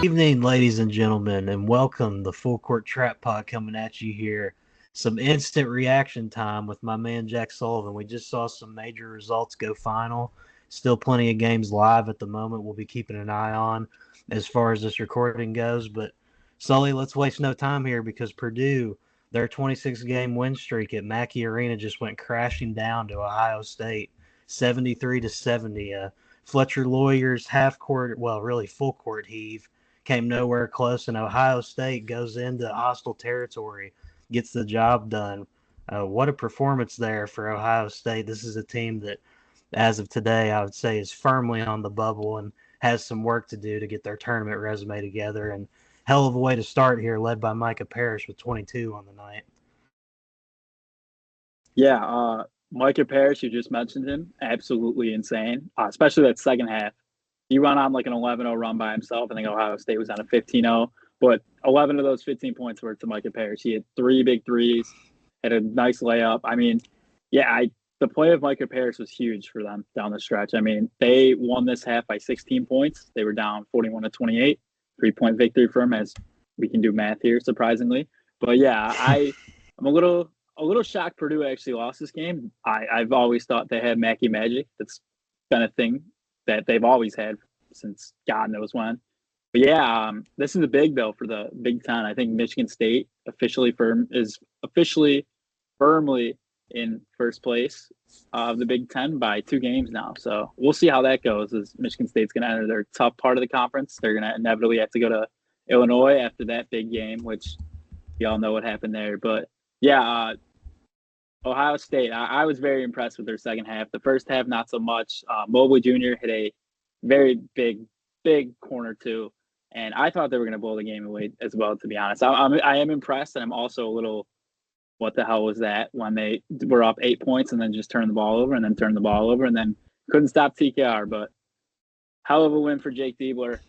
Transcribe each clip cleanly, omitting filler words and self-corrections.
Evening, ladies and gentlemen, and welcome the Full Court Trap Pod coming at you here. Some instant reaction time with my man Jack Sullivan. We just saw some major results go final. Still plenty of games live at the moment. We'll be keeping an eye on as far as this recording goes. But Sully, let's waste no time here because Purdue, their 26-game win streak at Mackey Arena just went crashing down to Ohio State, 73-70. Fletcher Lawyer's half court, well, really full court heave came nowhere close, and Ohio State goes into hostile territory, gets the job done. What a performance there for Ohio State. This is a team that, as of today, I would say is firmly on the bubble and has some work to do to get their tournament resume together. And hell of a way to start here, led by Micah Parrish with 22 on the night. Yeah, Micah Parrish, you just mentioned him, absolutely insane, especially that second half. He ran on like an 11-0 run by himself. I think Ohio State was on a 15-0, but 11 of those 15 points were to Micah Parrish. He had 3 big threes, had a nice layup. I mean, the play of Micah Parrish was huge for them down the stretch. I mean, they won this half by 16 points. They were down 41-28, 3-point victory for him, as we can do math here, surprisingly. But yeah, I'm a little shocked Purdue actually lost this game. I've always thought they had Mackey magic. That's been a thing that they've always had since God knows when. But yeah, this is a big though for the Big Ten. I think Michigan State is officially firmly in first place of the Big Ten by 2 games now. So we'll see how that goes. As Michigan State's going to enter their tough part of the conference, they're going to inevitably have to go to Illinois after that big game, which you all know what happened there. But yeah, Ohio State, I was very impressed with their second half. The first half, not so much. Mobley Jr. hit a very big corner too, and I thought they were going to blow the game away as well. To be honest, I am impressed, and I'm also a little, what the hell was that when they were up 8 points and then just turned the ball over and then couldn't stop TKR. But hell of a win for Jake Diebler.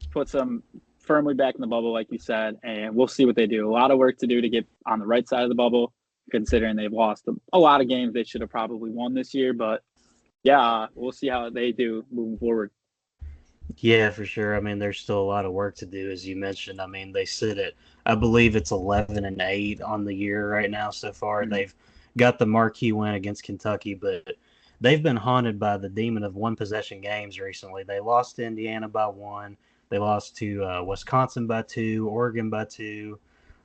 Puts them firmly back in the bubble, like you said, and we'll see what they do. A lot of work to do to get on the right side of the bubble, considering they've lost a lot of games they should have probably won this year. But yeah, we'll see how they do moving forward. Yeah, for sure. I mean, there's still a lot of work to do, as you mentioned. I mean, they sit at, I believe it's 11-8 on the year right now so far. Mm-hmm. They've got the marquee win against Kentucky, but they've been haunted by the demon of one possession games recently. They lost to Indiana by 1. They lost to Wisconsin by 2, Oregon by 2.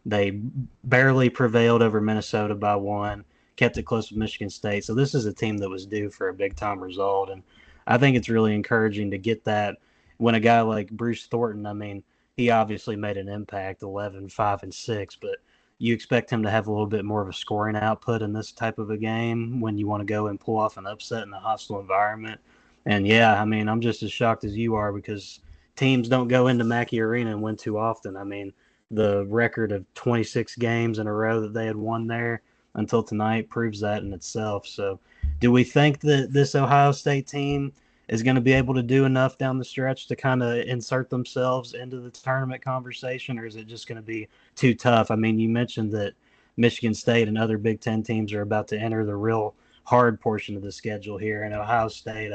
They barely prevailed over Minnesota by 1, kept it close with Michigan State. So this is a team that was due for a big-time result, and I think it's really encouraging to get that when a guy like Bruce Thornton, I mean, he obviously made an impact, 11, 5, and 6, but you expect him to have a little bit more of a scoring output in this type of a game when you want to go and pull off an upset in a hostile environment. And yeah, I mean, I'm just as shocked as you are because teams don't go into Mackey Arena and win too often. I mean, the record of 26 games in a row that they had won there until tonight proves that in itself. So do we think that this Ohio State team is going to be able to do enough down the stretch to kind of insert themselves into the tournament conversation, or is it just going to be too tough? I mean, you mentioned that Michigan State and other Big Ten teams are about to enter the real hard portion of the schedule here, and Ohio State,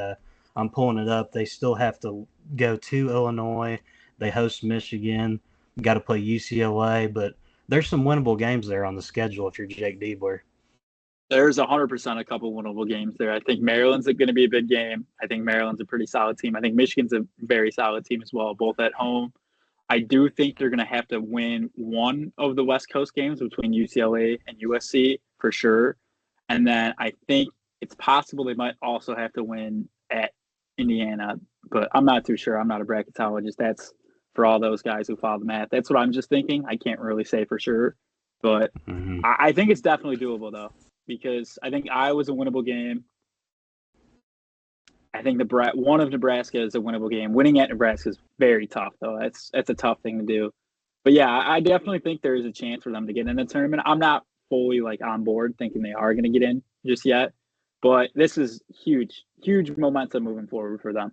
I'm pulling it up. They still have to go to Illinois. They host Michigan. Got to play UCLA, but there's some winnable games there on the schedule if you're Jake Diebler. There's 100% a couple winnable games there. I think Maryland's going to be a big game. I think Maryland's a pretty solid team. I think Michigan's a very solid team as well, both at home. I do think they're going to have to win one of the West Coast games between UCLA and USC for sure. And then I think it's possible they might also have to win at Indiana, but I'm not too sure. I'm not a bracketologist. That's for all those guys who follow the math. That's what I'm just thinking. I can't really say for sure, but I think it's definitely doable though, because I think Iowa's a winnable game. I think one of Nebraska is a winnable game. Winning at Nebraska is very tough though. That's a tough thing to do. But yeah, I definitely think there is a chance for them to get in the tournament. I'm not fully like on board thinking they are going to get in just yet, but this is huge momentum moving forward for them.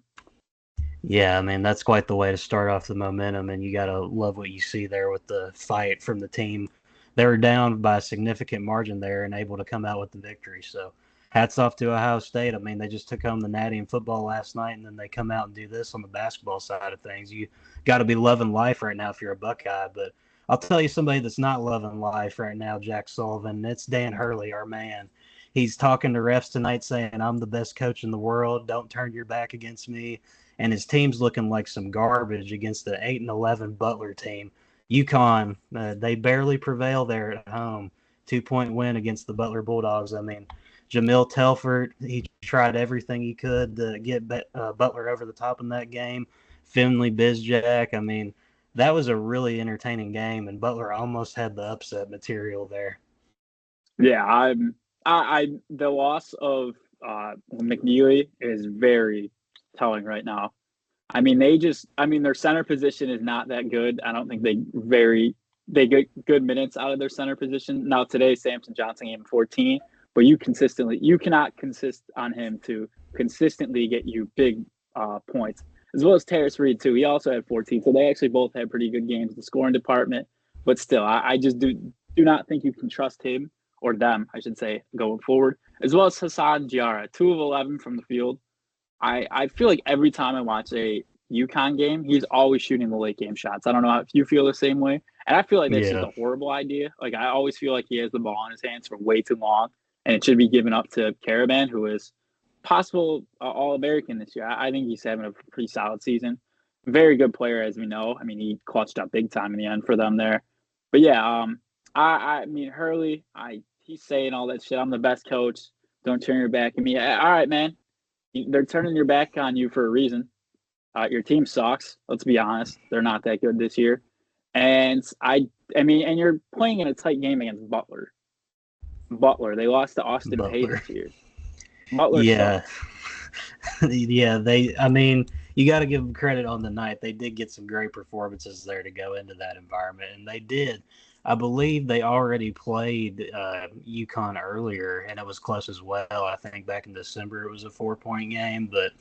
Yeah, I mean, that's quite the way to start off the momentum, and you got to love what you see there with the fight from the team. They were down by a significant margin there and able to come out with the victory. So hats off to Ohio State. I mean, they just took home the Natty in football last night, and then they come out and do this on the basketball side of things. You got to be loving life right now if you're a Buckeye. But I'll tell you somebody that's not loving life right now, Jack Sullivan. It's Dan Hurley, our man. He's talking to refs tonight saying, I'm the best coach in the world. Don't turn your back against me. And his team's looking like some garbage against the 8-11 Butler team. Uconn, they barely prevail there at home. 2-point win against the Butler Bulldogs. I mean, Jamil Telford, he tried everything he could to get Butler over the top in that game. Finley Bizjack, I mean, that was a really entertaining game, and Butler almost had the upset material there. Yeah, the loss of McNeely is very telling right now. I mean, their center position is not that good. I don't think they get good minutes out of their center position. Now today, Samson Johnson gave him 14, but you cannot consist on him to consistently get you big points, as well as Terrace Reed too. He also had 14, so they actually both had pretty good games in the scoring department. But still, I just do not think you can trust him or them, I should say, going forward. As well as Hassan Giara, 2 of 11 from the field. I feel like every time I watch a Uconn game, he's always shooting the late game shots. I don't know if you feel the same way. And I feel like that's just a horrible idea. Like, I always feel like he has the ball in his hands for way too long, and it should be given up to Caravan, who is possible All-American this year. I think he's having a pretty solid season. Very good player, as we know. I mean, he clutched up big time in the end for them there. But yeah, I mean, Hurley, he's saying all that shit. I'm the best coach. Don't turn your back at me. All right, man. They're turning your back on you for a reason. Your team sucks. Let's be honest. They're not that good this year. And I mean, and you're playing in a tight game against Butler. They lost to Austin Peay this year. Butler sucks. Yeah, I mean, you got to give them credit on the night. They did get some great performances there to go into that environment, and they did. I believe they already played Uconn earlier, and it was close as well. I think back in December it was a 4-point game. But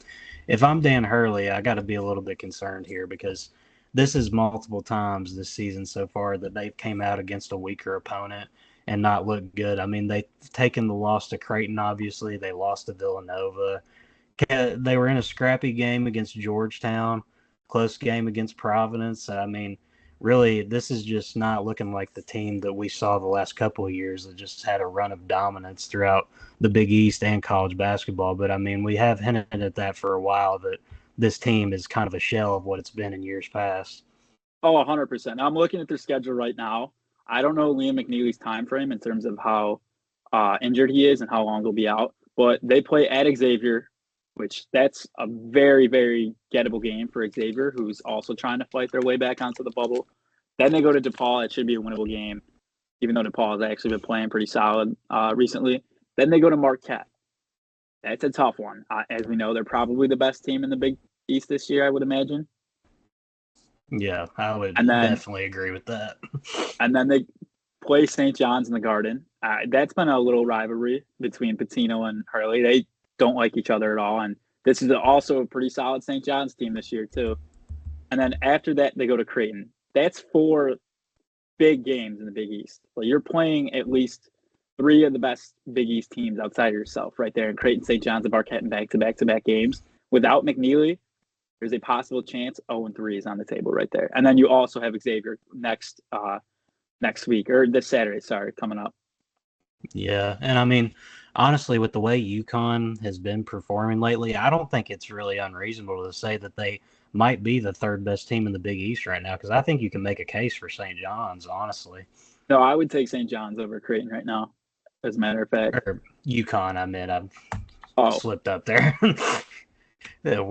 if I'm Dan Hurley, I got to be a little bit concerned here because this is multiple times this season so far that they've came out against a weaker opponent and not looked good. I mean, they've taken the loss to Creighton, obviously. They lost to Villanova. They were in a scrappy game against Georgetown, close game against Providence. I mean, really, this is just not looking like the team that we saw the last couple of years that just had a run of dominance throughout the Big East and college basketball. But, I mean, we have hinted at that for a while, that this team is kind of a shell of what it's been in years past. Oh, 100%. I'm looking at their schedule right now. I don't know Liam McNeely's time frame in terms of how injured he is and how long he'll be out. But they play at Xavier, which that's a very, very gettable game for Xavier, who's also trying to fight their way back onto the bubble. Then they go to DePaul. It should be a winnable game, even though DePaul has actually been playing pretty solid recently. Then they go to Marquette. That's a tough one. As we know, they're probably the best team in the Big East this year, I would imagine. Yeah, I would definitely agree with that. And then they play St. John's in the Garden. That's been a little rivalry between Patino and Hurley. They don't like each other at all. And this is also a pretty solid St. John's team this year, too. And then after that, they go to Creighton. That's 4 big games in the Big East. Well, you're playing at least 3 of the best Big East teams outside of yourself right there. And Creighton, St. John's, and Marquette in back-to-back games. Without McNeely, there's a possible chance 0-3 is on the table right there. And then you also have Xavier next week, or this Saturday, coming up. Yeah, and I mean, honestly, with the way Uconn has been performing lately, I don't think it's really unreasonable to say that they might be the 3rd best team in the Big East right now, because I think you can make a case for St. John's, honestly. No, I would take St. John's over Creighton right now, as a matter of fact. Or Uconn, I meant. I slipped up there.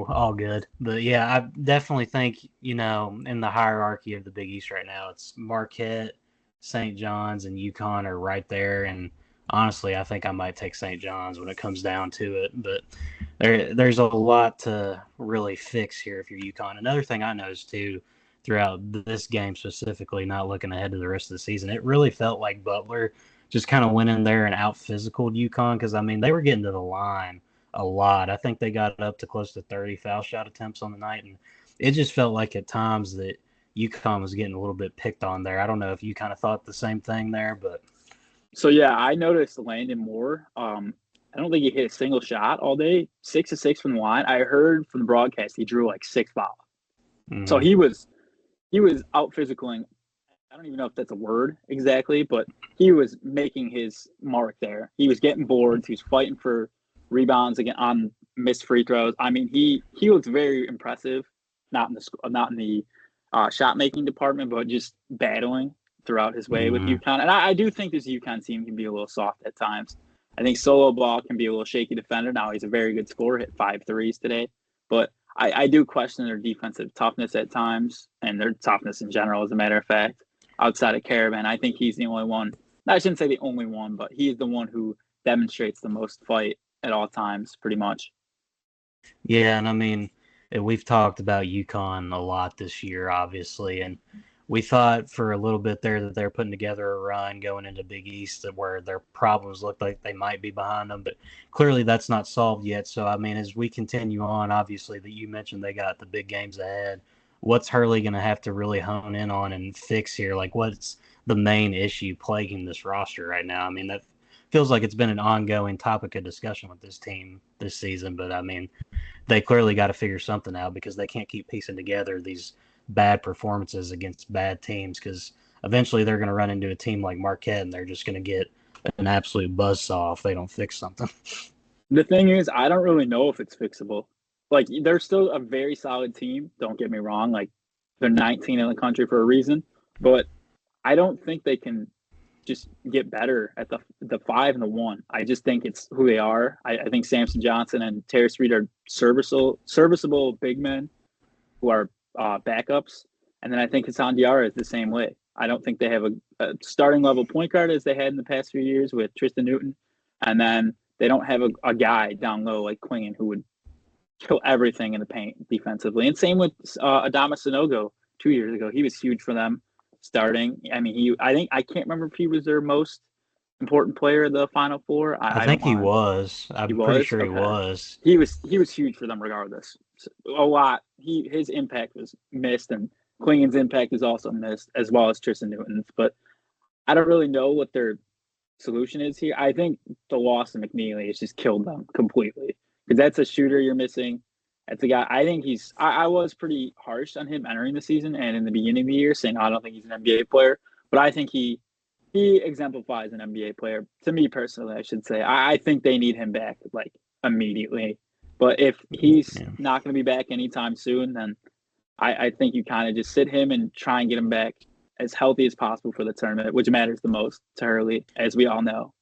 All good. But, yeah, I definitely think, in the hierarchy of the Big East right now, it's Marquette, St. John's, and Uconn are right there. And honestly, I think I might take St. John's when it comes down to it. But there's a lot to really fix here if you're Uconn. Another thing I noticed, too, throughout this game specifically, not looking ahead to the rest of the season, it really felt like Butler just kind of went in there and out-physicaled Uconn because, I mean, they were getting to the line a lot. I think they got up to close to 30 foul shot attempts on the night, and it just felt like at times that Uconn was getting a little bit picked on there. I don't know if you kind of thought the same thing there, but. So, yeah, I noticed Landon Moore I don't think he hit a single shot all day. 6 of 6 from the line. I heard from the broadcast he drew like 6 fouls. So he was out physicaling. I don't even know if that's a word exactly, but he was making his mark there. He was getting boards. He was fighting for rebounds again on missed free throws. I mean, he looks very impressive. Not in the shot making department, but just battling throughout his way with UConn. And I do think this UConn team can be a little soft at times. I think Solo Ball can be a little shaky defender. Now he's a very good scorer, hit 5 threes today, but I do question their defensive toughness at times and their toughness in general, as a matter of fact. Outside of Caravan, I think he's the only one. I shouldn't say the only one, but he's the one who demonstrates the most fight at all times, pretty much. Yeah, and I mean, we've talked about UConn a lot this year, obviously, and we thought for a little bit there that they're putting together a run going into Big East where their problems looked like they might be behind them, but clearly that's not solved yet. So, I mean, as we continue on, obviously, that you mentioned they got the big games ahead. What's Hurley going to have to really hone in on and fix here? Like, what's the main issue plaguing this roster right now? I mean, that feels like it's been an ongoing topic of discussion with this team this season, but I mean, they clearly got to figure something out because they can't keep piecing together these bad performances against bad teams, because eventually they're going to run into a team like Marquette and they're just going to get an absolute buzzsaw if they don't fix something. The thing is, I don't really know if it's fixable. Like, they're still a very solid team. Don't get me wrong. Like, they're 19 in the country for a reason, but I don't think they can just get better at the 5 and the 1. I just think it's who they are. I think Samson Johnson and Terrace Reed are serviceable big men who are backups. And then I think Hassan Diarra is the same way. I don't think they have a starting level point guard as they had in the past few years with Tristan Newton. And then they don't have a guy down low like Quingen who would kill everything in the paint defensively. And same with Adama Sanogo 2 years ago. He was huge for them starting. I mean, I can't remember if he was their most important player of the Final Four. I think he was. I'm pretty sure he was. He was huge for them regardless. A lot. His impact was missed, and Quingen's impact is also missed, as well as Tristan Newton's. But I don't really know what their solution is here. I think the loss of McNeely has just killed them completely, because that's a shooter you're missing. That's a guy. I think I was pretty harsh on him entering the season and in the beginning of the year, saying I don't think he's an NBA player. But I think he exemplifies an NBA player. To me personally, I should say. I think they need him back like immediately. But if he's not going to be back anytime soon, then I think you kind of just sit him and try and get him back as healthy as possible for the tournament, which matters the most to Hurley, as we all know.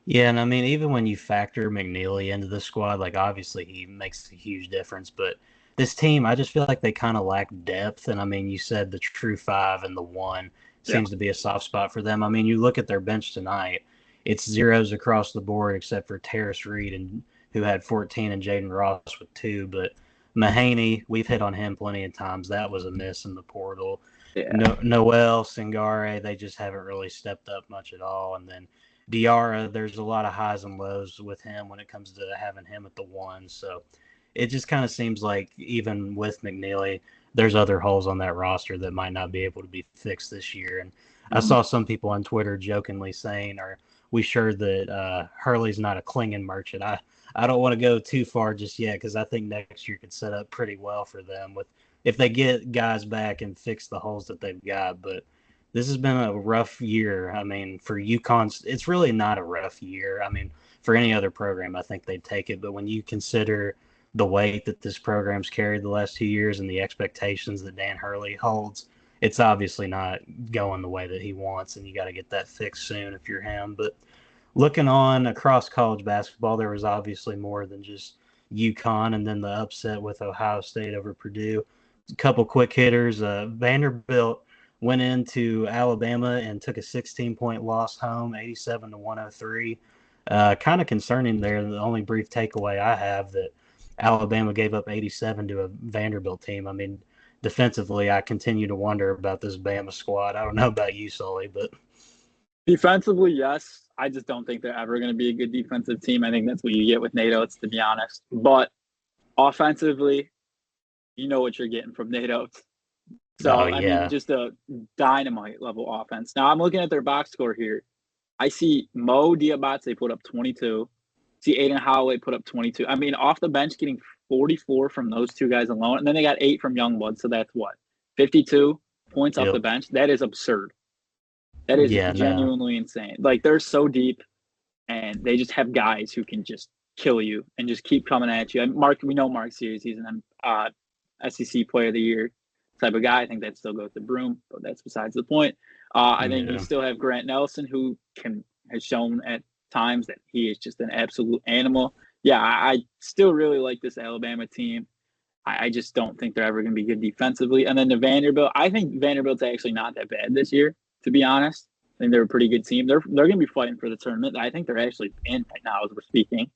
Yeah, and I mean, even when you factor McNeely into the squad, like obviously he makes a huge difference, but this team, I just feel like they kind of lack depth. And I mean, you said the true 5 and the 1 seems to be a soft spot for them. I mean, you look at their bench tonight, it's zeros across the board except for Terrace Reed, and who had 14, and Jaden Ross with 2. But Mahaney, we've hit on him plenty of times. That was a miss in the portal. Yeah. Noel, Singare, they just haven't really stepped up much at all. And then Diarra, there's a lot of highs and lows with him when it comes to having him at the 1. So it just kind of seems like even with McNeely, there's other holes on that roster that might not be able to be fixed this year. And I saw some people on Twitter jokingly saying, are we sure that Hurley's not a Klingon merchant? I don't want to go too far just yet, because I think next year could set up pretty well for them if they get guys back and fix the holes that they've got. But this has been a rough year. I mean, for UConn, it's really not a rough year. I mean, for any other program, I think they'd take it. But when you consider the weight that this program's carried the last 2 years and the expectations that Dan Hurley holds, it's obviously not going the way that he wants, and you got to get that fixed soon if you're him. But looking on across college basketball, there was obviously more than just UConn and then the upset with Ohio State over Purdue. A couple quick hitters. Vanderbilt went into Alabama and took a 16-point loss home, 87-103. Kind of concerning there. The only brief takeaway I have that Alabama gave up 87 to a Vanderbilt team. I mean, defensively, I continue to wonder about this Bama squad. I don't know about you, Sully, but defensively, yes. I just don't think they're ever going to be a good defensive team. I think that's what you get with Nate Oates, to be honest. But offensively, you know what you're getting from Nate Oates. So, I mean, just a dynamite level offense. Now, I'm looking at their box score here. I see Mo Diabate put up 22, See Aiden Holloway put up 22. I mean, off the bench, getting 44 from those two guys alone, and then they got 8 from Youngblood. So that's what, 52 points off the Yep. bench. That is absurd. That is Yeah, no. genuinely insane. Like they're so deep, and they just have guys who can just kill you and just keep coming at you. And we know Mark Surives, he's an SEC Player of the Year type of guy. I think that still goes to Broom, but that's besides the point. I think you Yeah. still have Grant Nelson, who has shown at times that he is just an absolute animal. Yeah, I still really like this Alabama team. I just don't think they're ever going to be good defensively. And then the Vanderbilt, I think Vanderbilt's actually not that bad this year, to be honest. I think they're a pretty good team. They're going to be fighting for the tournament. I think they're actually in right now as we're speaking.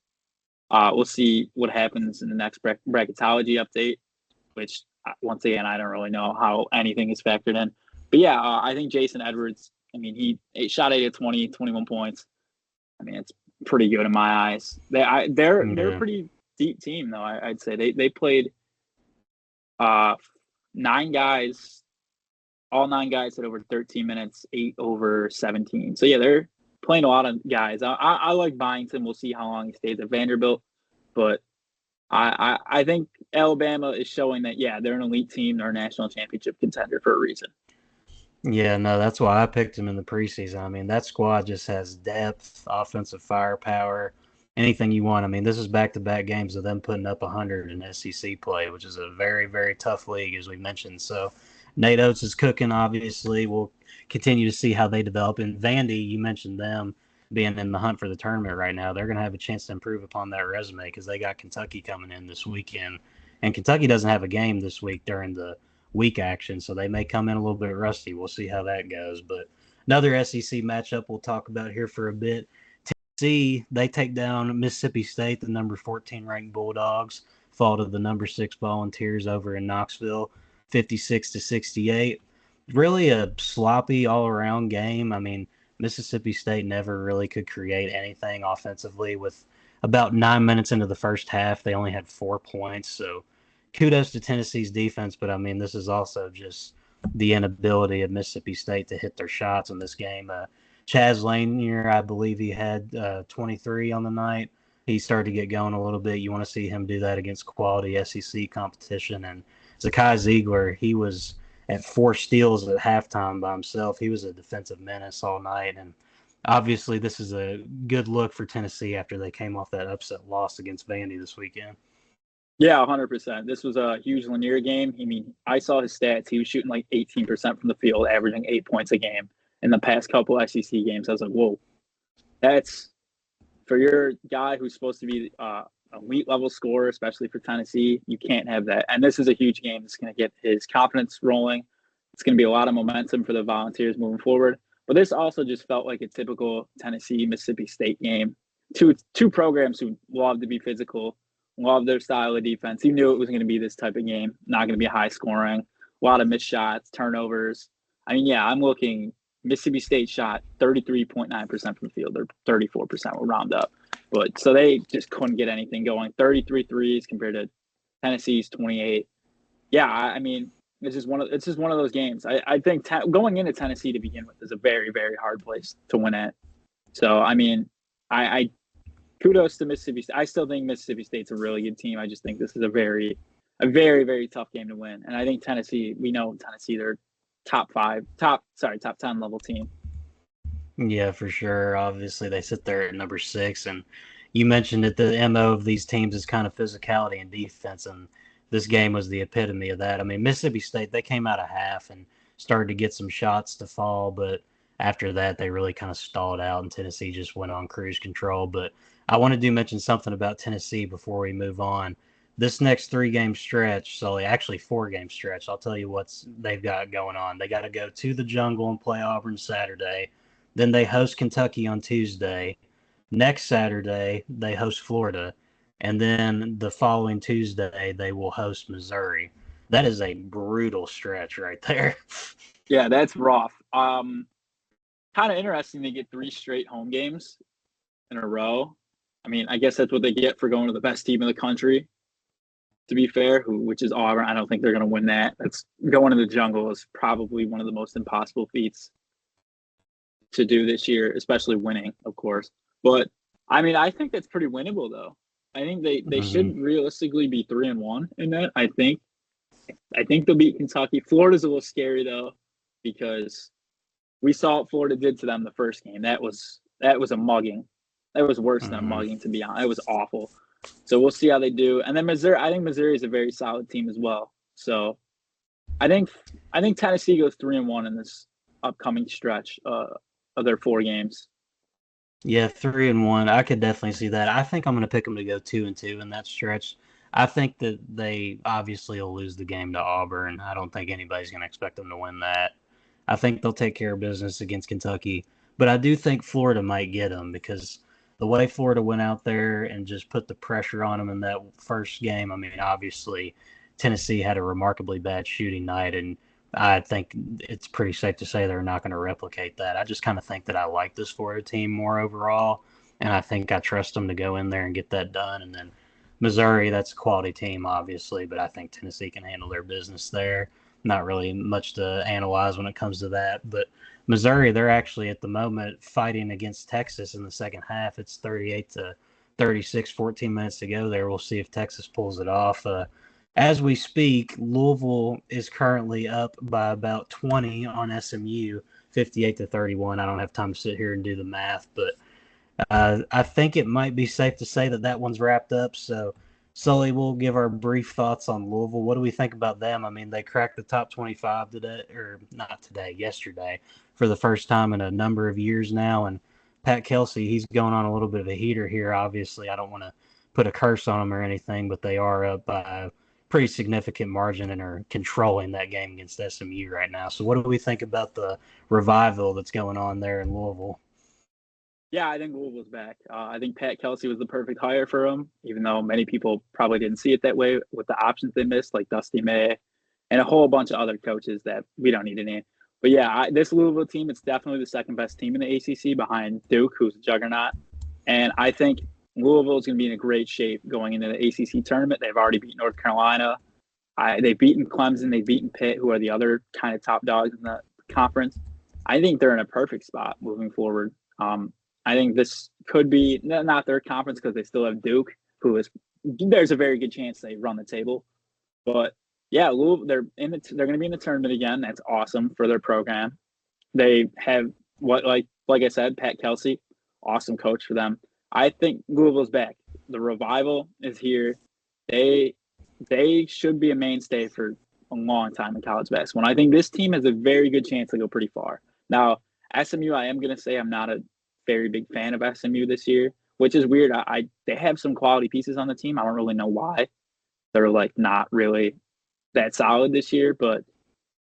We'll see what happens in the next bracketology update, which once again, I don't really know how anything is factored in. But yeah, I think Jason Edwards, I mean, he shot 8 of 20, 21 points. I mean, it's pretty good in my eyes. They're a Yeah. pretty deep team, though. I'd say they played 9 guys. All 9 guys had over 13 minutes, 8 over 17. So yeah, they're playing a lot of guys. I like Byington. We'll see how long he stays at Vanderbilt, but I think Alabama is showing that yeah, they're an elite team. They're a national championship contender for a reason. Yeah, no, that's why I picked him in the preseason. I mean, that squad just has depth, offensive firepower, anything you want. I mean, this is back-to-back games of them putting up 100 in SEC play, which is a very, very tough league, as we mentioned. So Nate Oates is cooking, obviously. We'll continue to see how they develop. And Vandy, you mentioned them being in the hunt for the tournament right now. They're going to have a chance to improve upon that resume because they got Kentucky coming in this weekend. And Kentucky doesn't have a game this week during the week action, so they may come in a little bit rusty. We'll see how that goes. But another SEC matchup we'll talk about here for a bit. Tennessee, they take down Mississippi State, the number 14 ranked Bulldogs, fall to the number 6 Volunteers over in Knoxville, 56-68. Really a sloppy all-around game. I mean, Mississippi State never really could create anything offensively. With about 9 minutes into the first half, they only had 4 points, so kudos to Tennessee's defense, but I mean, this is also just the inability of Mississippi State to hit their shots in this game. Chaz Lanier, I believe he had 23 on the night. He started to get going a little bit. You want to see him do that against quality SEC competition. And Zakai Ziegler, he was at 4 steals at halftime by himself. He was a defensive menace all night. And obviously, this is a good look for Tennessee after they came off that upset loss against Vandy this weekend. Yeah, 100%. This was a huge Lanier game. I mean, I saw his stats. He was shooting like 18% from the field, averaging 8 points a game in the past couple SEC games. I was like, whoa, that's for your guy who's supposed to be elite level scorer, especially for Tennessee. You can't have that. And this is a huge game. It's going to get his confidence rolling. It's going to be a lot of momentum for the Volunteers moving forward. But this also just felt like a typical Tennessee Mississippi State game. Two programs who love to be physical, love their style of defense. You knew it was going to be this type of game, not going to be high scoring, a lot of missed shots, turnovers. I mean, yeah, I'm looking. Mississippi State shot 33.9% from the field, or 34% will round up. But so they just couldn't get anything going. 33 threes compared to Tennessee's 28. Yeah, I mean, it's just one of those games. I think going into Tennessee to begin with is a very, very hard place to win at. So I mean, I kudos to Mississippi State. I still think Mississippi State's a really good team. I just think this is a very, very tough game to win. And I think Tennessee, we know Tennessee, they're top 10 level team. Yeah, for sure. Obviously, they sit there at number 6, and you mentioned that the MO of these teams is kind of physicality and defense, and this game was the epitome of that. I mean, Mississippi State, they came out of half and started to get some shots to fall, but after that, they really kind of stalled out, and Tennessee just went on cruise control. But I wanted to mention something about Tennessee before we move on. This next 3-game stretch, so actually 4-game stretch, I'll tell you what they've got going on. They got to go to the Jungle and play Auburn Saturday. Then they host Kentucky on Tuesday. Next Saturday, they host Florida. And then the following Tuesday, they will host Missouri. That is a brutal stretch right there. Yeah, that's rough. Kind of interesting they get 3 straight home games in a row. I mean, I guess that's what they get for going to the best team in the country, to be fair, which is Auburn. I don't think they're going to win that. That's going to the Jungle is probably one of the most impossible feats to do this year, especially winning, of course. But I mean, I think that's pretty winnable though. I think they Hmm. should realistically be 3-1 in that. I think they'll beat Kentucky. Florida's a little scary though, because we saw what Florida did to them the first game. That was a mugging. That was worse than a Hmm. mugging, to be honest. It was awful. So we'll see how they do. And then Missouri, I think Missouri is a very solid team as well. So I think I think Tennessee goes 3-1 in this upcoming stretch of their 4 games. Yeah, 3-1. I could definitely see that. I think I'm going to pick them to go 2-2 in that stretch. I think that they obviously will lose the game to Auburn. I don't think anybody's going to expect them to win that. I think they'll take care of business against Kentucky, but I do think Florida might get them because the way Florida went out there and just put the pressure on them in that first game. I mean, obviously Tennessee had a remarkably bad shooting night, and I think it's pretty safe to say they're not going to replicate that. I just kind of think that I like this Florida team more overall, and I think I trust them to go in there and get that done. And then Missouri, that's a quality team, obviously, but I think Tennessee can handle their business there. Not really much to analyze when it comes to that, but Missouri, they're actually at the moment fighting against Texas in the second half. It's 38 to 36, 14 minutes to go there. We'll see if Texas pulls it off. As we speak, Louisville is currently up by about 20 on SMU, 58 to 31. I don't have time to sit here and do the math, but I think it might be safe to say that that one's wrapped up. So, Sully, we'll give our brief thoughts on Louisville. What do we think about them? I mean, they cracked the top 25 today, or not today, yesterday, for the first time in a number of years now. And Pat Kelsey, he's going on a little bit of a heater here. Obviously, I don't want to put a curse on him or anything, but they are up by a pretty significant margin and are controlling that game against SMU right now. So, what do we think about the revival that's going on there in Louisville? Yeah, I think Louisville's back. I think Pat Kelsey was the perfect hire for him, even though many people probably didn't see it that way with the options they missed, like Dusty May and a whole bunch of other coaches that we don't need to name. But yeah, this Louisville team, it's definitely the second best team in the ACC behind Duke, who's a juggernaut. And I think Louisville is going to be in a great shape going into the ACC tournament. They've already beat North Carolina. They've beaten Clemson. They've beaten Pitt, who are the other kind of top dogs in the conference. I think they're in a perfect spot moving forward. I think this could be not their conference because they still have Duke, who is there's a very good chance they run the table. But yeah, Louisville, they're going to be in the tournament again. That's awesome for their program. They have like I said, Pat Kelsey, awesome coach for them. I think Louisville's back. The revival is here. They they should be a mainstay for a long time in college basketball. And I think this team has a very good chance to go pretty far. Now, SMU, I am going to say I'm not a very big fan of SMU this year, which is weird. They have some quality pieces on the team. I don't really know why they're like not really that solid this year, but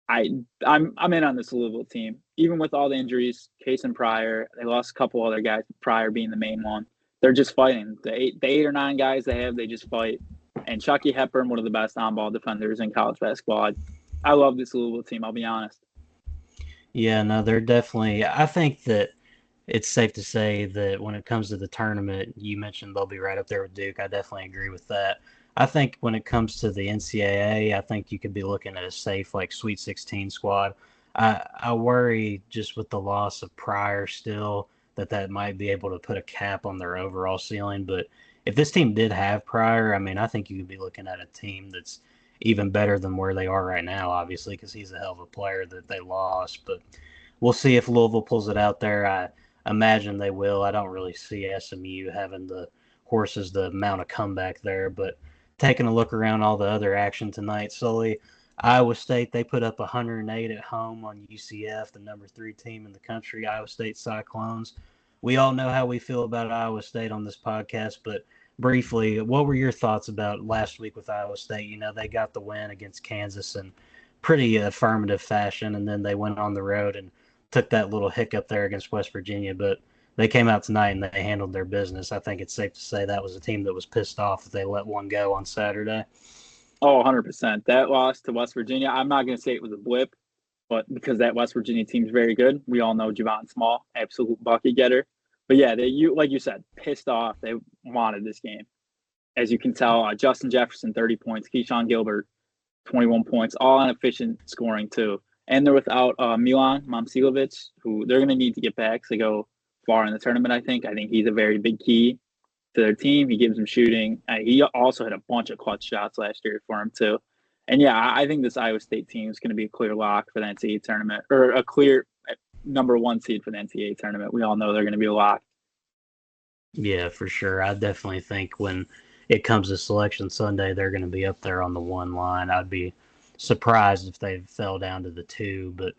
I'm in on this Louisville team. Even with all the injuries, Case and Pryor, they lost a couple other guys, Pryor being the main one. They're just fighting. The eight or nine guys they have, they just fight. And Chucky Hepburn, one of the best on-ball defenders in college basketball. I love this Louisville team, I'll be honest. Yeah, no, they're definitely. I think that it's safe to say that when it comes to the tournament, you mentioned they'll be right up there with Duke. I definitely agree with that. I think when it comes to the NCAA, I think you could be looking at a safe like Sweet 16 squad. I worry just with the loss of Pryor still that might be able to put a cap on their overall ceiling. But if this team did have Pryor, I mean, I think you could be looking at a team that's even better than where they are right now, obviously, because he's a hell of a player that they lost. But we'll see if Louisville pulls it out there. I imagine they will. I don't really see SMU having the horses to mount a comeback there, but taking a look around all the other action tonight, Sully, Iowa State, they put up 108 at home on UCF, the number 3 team in the country, Iowa State Cyclones. We all know how we feel about Iowa State on this podcast, but briefly, what were your thoughts about last week with Iowa State? You know, they got the win against Kansas in pretty affirmative fashion, and then they went on the road and took that little hiccup there against West Virginia, but they came out tonight and they handled their business. I think it's safe to say that was a team that was pissed off that they let one go on Saturday. Oh, 100%. That loss to West Virginia, I'm not going to say it was a blip, but because that West Virginia team is very good. We all know Javon Small, absolute bucket getter. But yeah, like you said, pissed off. They wanted this game. As you can tell, Justin Jefferson, 30 points. Keyshawn Gilbert, 21 points, all on efficient scoring too. And they're without Milan Momcilovic, who they're going to need to get back to go far in the tournament. I think he's a very big key to their team. He gives them shooting. He also had a bunch of clutch shots last year for him too. And yeah, I think this Iowa State team is going to be a clear lock for the NCAA tournament, or a clear number 1 seed for the NCAA tournament. We all know they're going to be a lock. Yeah, for sure. I definitely think when it comes to Selection Sunday, they're going to be up there on the 1 line. I'd be surprised if they fell down to the 2. But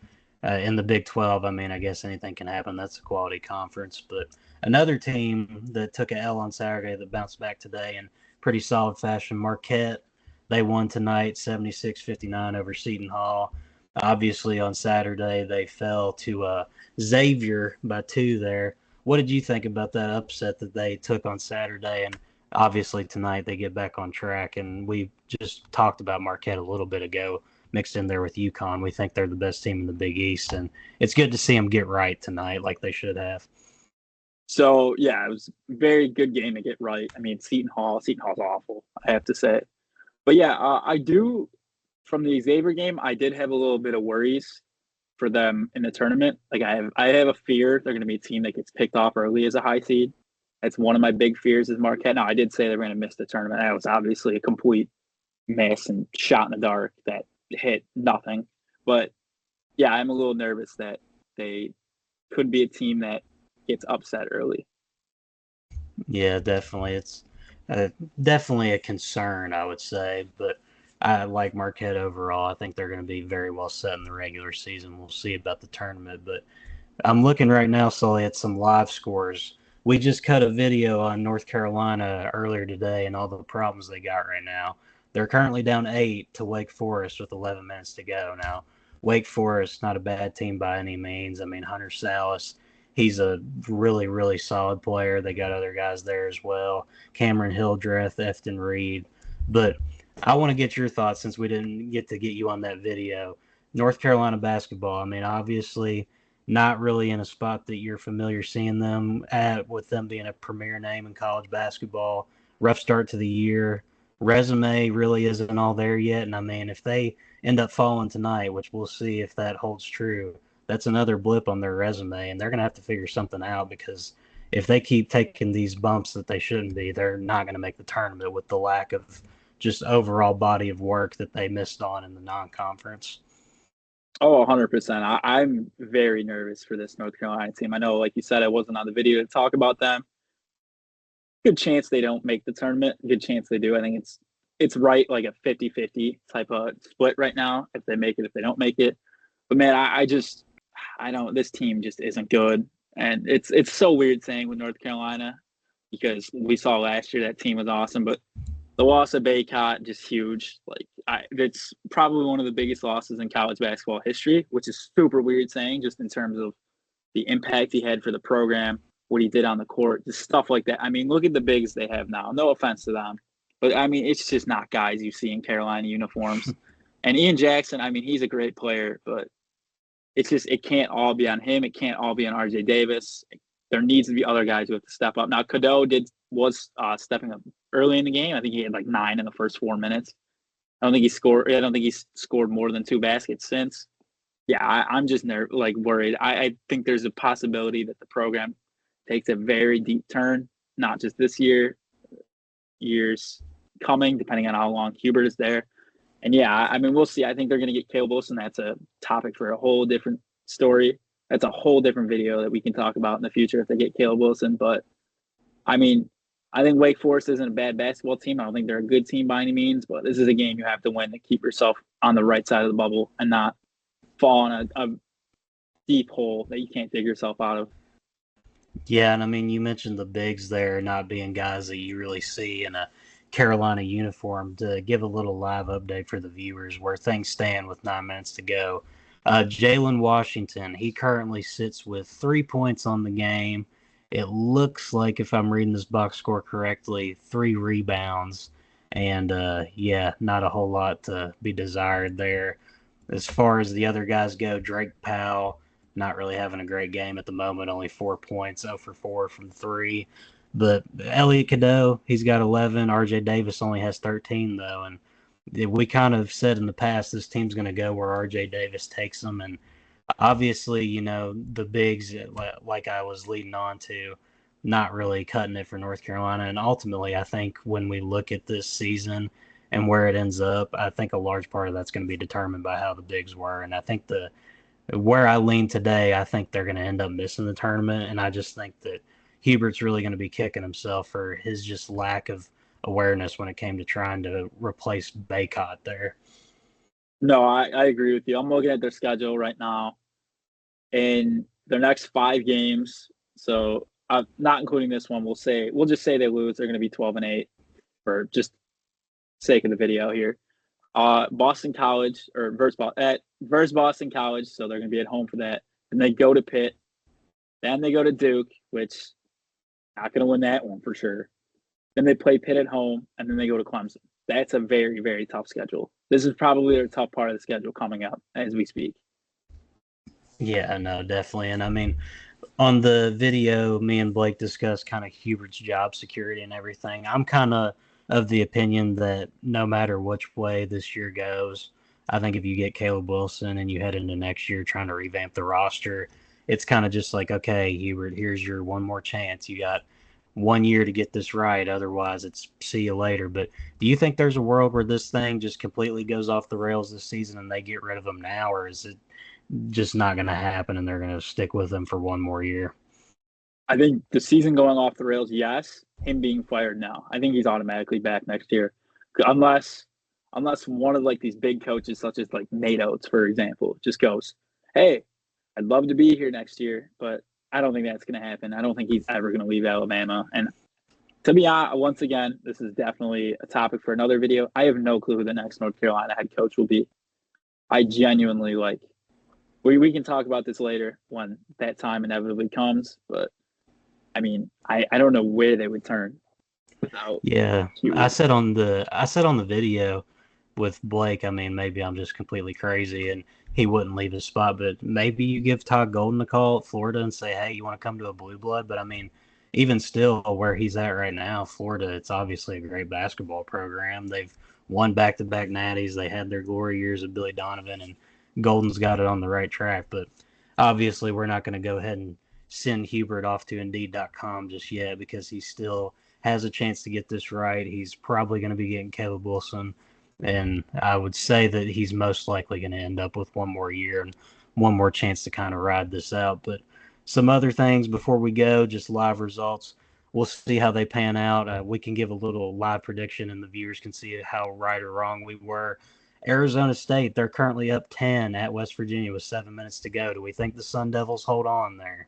in the Big 12, I mean, I guess anything can happen. That's a quality conference. But another team that took a L on Saturday that bounced back today in pretty solid fashion, Marquette. They won tonight 76-59 over Seton Hall. Obviously, on Saturday, they fell to Xavier by 2 there. What did you think about that upset that they took on Saturday? And obviously tonight they get back on track. And we just talked about Marquette a little bit ago, mixed in there with Uconn. We think they're the best team in the Big East, and it's good to see them get right tonight like they should have. So, yeah, it was a very good game to get right. I mean, Seton Hall's awful, I have to say. But, yeah, I do, from the Xavier game, I did have a little bit of worries for them in the tournament. Like I have a fear they're going to be a team that gets picked off early as a high seed. That's one of my big fears is Marquette. Now, I did say they were going to miss the tournament. That was obviously a complete miss and shot in the dark that hit nothing. But, yeah, I'm a little nervous that they could be a team that gets upset early. Yeah, definitely. It's definitely a concern, I would say. But I like Marquette overall. I think they're going to be very well set in the regular season. We'll see about the tournament. But I'm looking right now, Sully, at some live scores. We just cut a video on North Carolina earlier today and all the problems they got right now. They're currently down 8 to Wake Forest with 11 minutes to go. Now, Wake Forest, not a bad team by any means. I mean, Hunter Salas, he's a really, really solid player. They got other guys there as well. Cameron Hildreth, Efton Reed. But I want to get your thoughts since we didn't get to get you on that video. North Carolina basketball, I mean, obviously not really in a spot that you're familiar seeing them at with them being a premier name in college basketball. Rough start to the year. Resume really isn't all there yet. And I mean, if they end up falling tonight, which we'll see if that holds true, that's another blip on their resume. And they're going to have to figure something out because if they keep taking these bumps that they shouldn't be, they're not going to make the tournament with the lack of just overall body of work that they missed on in the non-conference. Oh, 100%. I'm very nervous for this North Carolina team. I know, like you said, I wasn't on the video to talk about them. Good chance they don't make the tournament. Good chance they do. I think it's right like a 50-50 type of split right now. If they make it, if they don't make it. But man, I don't. This team just isn't good, and it's so weird saying with North Carolina because we saw last year that team was awesome, but the loss of Baycott, just huge. It's probably one of the biggest losses in college basketball history, which is super weird saying just in terms of the impact he had for the program, what he did on the court, just stuff like that. I mean, look at the bigs they have now. No offense to them, but I mean, it's just not guys you see in Carolina uniforms. And Ian Jackson, I mean, he's a great player, but it's just it can't all be on him. It can't all be on RJ Davis. There needs to be other guys who have to step up. Now, Cadeau was stepping up early in the game. I think he had like 9 in the first 4 minutes. I don't think he's scored more than 2 baskets since. Yeah, I'm just worried. I think there's a possibility that the program takes a very deep turn, not just this year, years coming, depending on how long Hubert is there. And yeah, I mean, we'll see. I think they're going to get Caleb Wilson. That's a topic for a whole different story. That's a whole different video that we can talk about in the future if they get Caleb Wilson. But I mean, I think Wake Forest isn't a bad basketball team. I don't think they're a good team by any means, but this is a game you have to win to keep yourself on the right side of the bubble and not fall in a deep hole that you can't dig yourself out of. Yeah, and I mean, you mentioned the bigs there not being guys that you really see in a Carolina uniform. To give a little live update for the viewers where things stand with 9 minutes to go. Jalen Washington, he currently sits with 3 points on the game. It looks like, if I'm reading this box score correctly, 3 rebounds. And, yeah, not a whole lot to be desired there. As far as the other guys go, Drake Powell, not really having a great game at the moment, only 4 points, 0 for 4 from 3. But Elliot Cadeau, he's got 11. RJ Davis only has 13, though. And we kind of said in the past this team's going to go where RJ Davis takes them. And Obviously, the bigs, like I was leading on to, not really cutting it for North Carolina. And ultimately, I think when we look at this season and where it ends up, I think a large part of that's going to be determined by how the bigs were. And I think where I lean today, I think they're going to end up missing the tournament. And I just think that Hubert's really going to be kicking himself for his just lack of awareness when it came to trying to replace Baycott there. No, I agree with you. I'm looking at their schedule right now. In their next 5 games, so not including this one, we'll just say they lose. They're going to be 12-8 for just sake of the video here. Boston College or versus Boston College, so they're going to be at home for that. And they go to Pitt, then they go to Duke, which not going to win that one for sure. Then they play Pitt at home, and then they go to Clemson. That's a very, very tough schedule. This is probably their tough part of the schedule coming up as we speak. Yeah, no, definitely. And I mean, on the video, me and Blake discussed kind of Hubert's job security and everything. I'm kind of the opinion that no matter which way this year goes, I think if you get Caleb Wilson and you head into next year trying to revamp the roster, it's kind of just like, okay, Hubert, here's your one more chance. You got 1 year to get this right. Otherwise, it's see you later. But do you think there's a world where this thing just completely goes off the rails this season and they get rid of him now, or is it just not going to happen and they're going to stick with him for one more year? I think the season going off the rails, yes. Him being fired now, I think he's automatically back next year, unless one of like these big coaches, such as like Nate Oates, for example, just goes, "Hey, I'd love to be here next year, but I don't think that's going to happen. I don't think he's ever going to leave Alabama." And to be honest, once again, this is definitely a topic for another video. I have no clue who the next North Carolina head coach will be. I genuinely like. We can talk about this later when that time inevitably comes, but I mean, I don't know where they would turn without. Yeah, Hubert. I said on the video with Blake. I mean, maybe I'm just completely crazy and he wouldn't leave his spot, but maybe you give Todd Golden a call at Florida and say, hey, you want to come to a blue blood? But I mean, even still, where he's at right now, Florida, it's obviously a great basketball program. They've won back-to-back natties. They had their glory years of Billy Donovan, and Golden's got it on the right track. But obviously, we're not going to go ahead and send Hubert off to Indeed.com just yet because he still has a chance to get this right. He's probably going to be getting Caleb Wilson, and I would say that he's most likely going to end up with one more year and one more chance to kind of ride this out. But some other things before we go, just live results. We'll see how they pan out. We can give a little live prediction, and the viewers can see how right or wrong we were. Arizona State, they're currently up 10 at West Virginia with 7 minutes to go. Do we think the Sun Devils hold on there?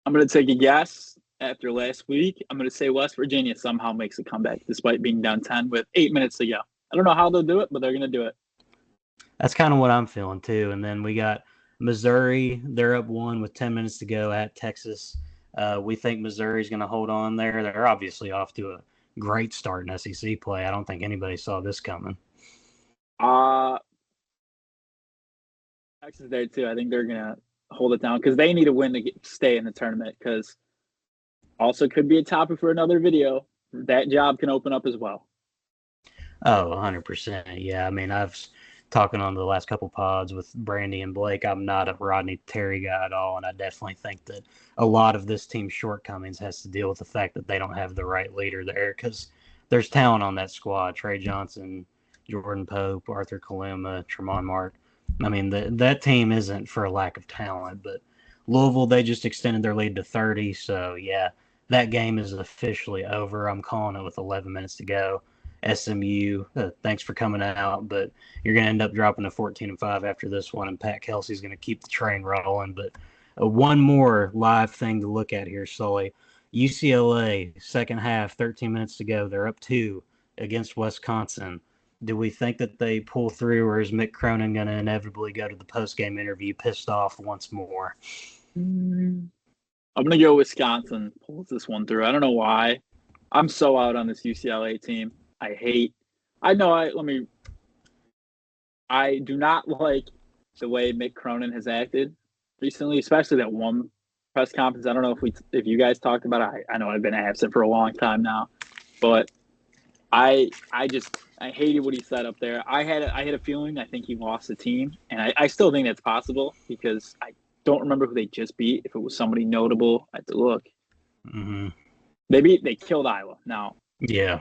I'm going to take a guess after last week. I'm going to say West Virginia somehow makes a comeback despite being down 10 with 8 minutes to go. I don't know how they'll do it, but they're going to do it. That's kind of what I'm feeling too. And then we got Missouri. They're up 1 with 10 minutes to go at Texas. We think Missouri's going to hold on there. They're obviously off to a great start in SEC play. I don't think anybody saw this coming. Texas there too. I think they're going to hold it down because they need a win to stay in the tournament, because also could be a topic for another video. That job can open up as well. Oh, 100%. Yeah, I mean, I've talking on the last couple pods with Brandy and Blake. I'm not a Rodney Terry guy at all, and I definitely think that a lot of this team's shortcomings has to deal with the fact that they don't have the right leader there, because there's talent on that squad. Trey Johnson, Jordan Pope, Arthur Kaluma, Tremont Mark. I mean, that team isn't for a lack of talent, but Louisville, they just extended their lead to 30. So, yeah, that game is officially over. I'm calling it with 11 minutes to go. SMU, thanks for coming out, but you're going to end up dropping to 14-5 after this one, and Pat Kelsey's going to keep the train rolling. But one more live thing to look at here, Sully. UCLA, second half, 13 minutes to go. They're up 2 against Wisconsin. Do we think that they pull through, or is Mick Cronin going to inevitably go to the post-game interview pissed off once more? I'm going to go Wisconsin pulls this one through. I don't know why. I'm so out on this UCLA team. I do not like the way Mick Cronin has acted recently, especially that one press conference. I don't know if you guys talked about it. I know I've been absent for a long time now, but I hated what he said up there. I had a feeling. I think he lost the team, and I still think that's possible because I don't remember who they just beat. If it was somebody notable, I had to look. Mm-hmm. They killed Iowa. Now Yeah.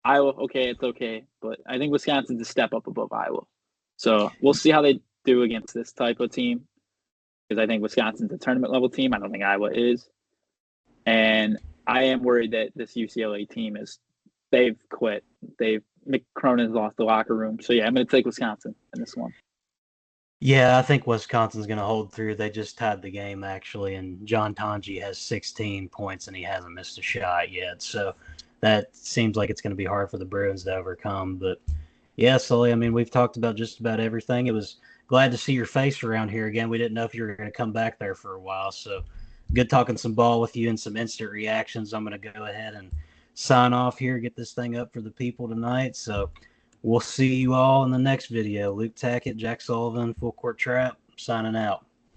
Iowa, okay, it's okay, but I think Wisconsin's a step up above Iowa. So we'll see how they do against this type of team because I think Wisconsin's a tournament level team. I don't think Iowa is, and I am worried that this UCLA team they've quit. Mick Cronin's lost the locker room. So yeah, I'm going to take Wisconsin in this one. Yeah, I think Wisconsin's going to hold through. They just tied the game, actually, and John Tonji has 16 points, and he hasn't missed a shot yet. So that seems like it's going to be hard for the Bruins to overcome. But, yeah, Sully, I mean, we've talked about just about everything. It was glad to see your face around here again. We didn't know if you were going to come back there for a while. So good talking some ball with you and some instant reactions. I'm going to go ahead and sign off here, get this thing up for the people tonight. So we'll see you all in the next video. Luke Tackett, Jack Sullivan, Full Court Trap, signing out.